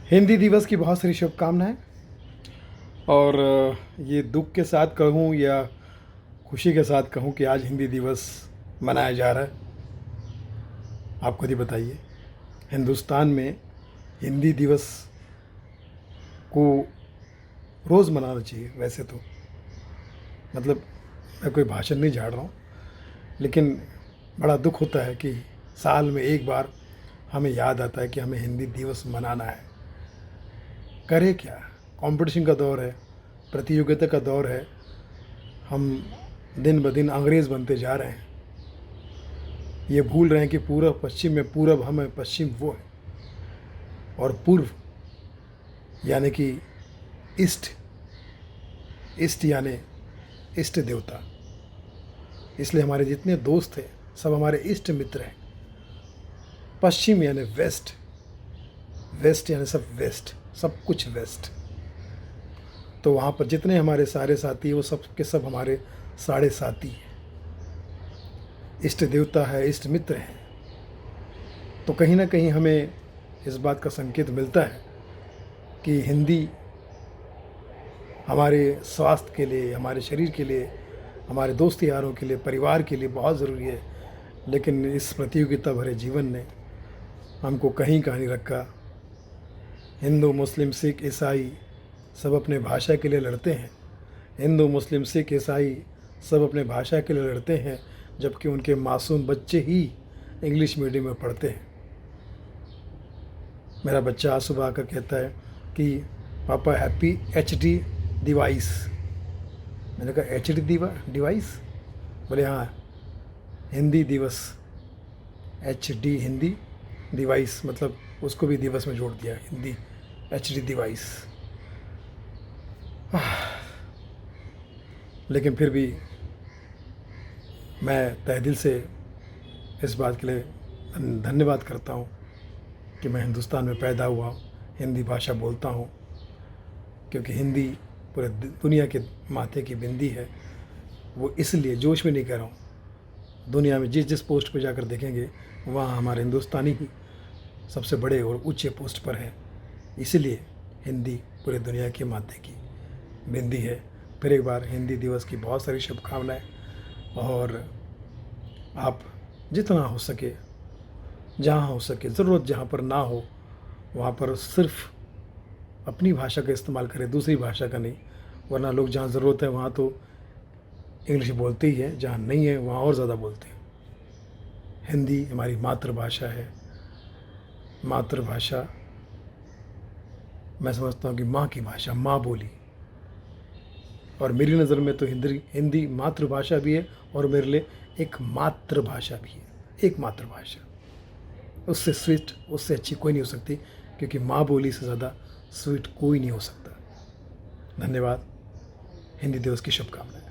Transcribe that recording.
हिंदी दिवस की बहुत सारी शुभकामनाएं। और ये दुख के साथ कहूँ या खुशी के साथ कहूँ कि आज हिंदी दिवस मनाया जा रहा है। आप खुद ही बताइए, हिंदुस्तान में हिंदी दिवस को रोज़ मनाना चाहिए वैसे तो। मतलब मैं कोई भाषण नहीं झाड़ रहा हूँ, लेकिन बड़ा दुख होता है कि साल में एक बार हमें याद आता है कि हमें हिंदी दिवस मनाना है। करें क्या? कंपटीशन का दौर है, प्रतियोगिता का दौर है। हम दिन ब दिन अंग्रेज़ बनते जा रहे हैं। ये भूल रहे हैं कि पूरब पश्चिम में पूरब हम है, पश्चिम वो है, और पूर्व यानी कि ईस्ट, ईस्ट यानी इष्ट देवता। इसलिए हमारे जितने दोस्त हैं सब हमारे इष्ट मित्र हैं। पश्चिम यानी वेस्ट, वेस्ट यानी सब वेस्ट, सब कुछ वेस्ट। तो वहाँ पर जितने हमारे सारे साथी हैं वो सब के सब हमारे साढ़े साथी हैं, इष्ट देवता है, इष्ट मित्र हैं। तो कहीं ना कहीं हमें इस बात का संकेत मिलता है कि हिंदी हमारे स्वास्थ्य के लिए, हमारे शरीर के लिए, हमारे दोस्त यारों के लिए, परिवार के लिए बहुत ज़रूरी है। लेकिन इस प्रतियोगिता भरे जीवन ने हमको कहीं का नहीं रखा। हिंदू, मुस्लिम, सिख, ईसाई सब अपने भाषा के लिए लड़ते हैं। हिंदू, मुस्लिम, सिख, ईसाई सब अपने भाषा के लिए लड़ते हैं, जबकि उनके मासूम बच्चे ही इंग्लिश मीडियम में पढ़ते हैं। मेरा बच्चा आज सुबह आकर कहता है कि पापा हैप्पी HD डिवाइस। मैंने कहा HD डिवाइस? बोले हाँ, हिंदी दिवस, HD हिंदी डिवाइस, मतलब उसको भी दिवस में जोड़ दिया, हिंदी HD डिवाइस। लेकिन फिर भी मैं तहे दिल से इस बात के लिए धन्यवाद करता हूँ कि मैं हिंदुस्तान में पैदा हुआ, हिंदी भाषा बोलता हूँ, क्योंकि हिंदी पूरे दुनिया के माथे की बिंदी है। वो इसलिए जोश में नहीं कह रहा हूँ, दुनिया में जिस जिस पोस्ट पर जाकर देखेंगे वहाँ हमारे हिंदुस्तानी ही सबसे बड़े और ऊंचे पोस्ट पर हैं। इसलिए हिंदी पूरे दुनिया के माथे की बिंदी है। फिर एक बार हिंदी दिवस की बहुत सारी शुभकामनाएं। और आप जितना हो सके, जहाँ हो सके, ज़रूरत जहाँ पर ना हो वहाँ पर सिर्फ अपनी भाषा का इस्तेमाल करें, दूसरी भाषा का नहीं। वरना लोग जहाँ ज़रूरत है वहाँ तो इंग्लिश बोलते ही है, जहाँ नहीं है वहाँ और ज़्यादा बोलते हैं। हिंदी हमारी मातृभाषा है। मातृभाषा मैं समझता हूँ कि माँ की भाषा, माँ बोली। और मेरी नज़र में तो हिंदी मातृभाषा भी है और मेरे लिए एक मातृभाषा भी है, एक मातृभाषा। उससे स्वीट, उससे अच्छी कोई नहीं हो सकती, क्योंकि माँ बोली से ज़्यादा स्वीट कोई नहीं हो सकता। धन्यवाद। हिंदी दिवस की शुभकामनाएं।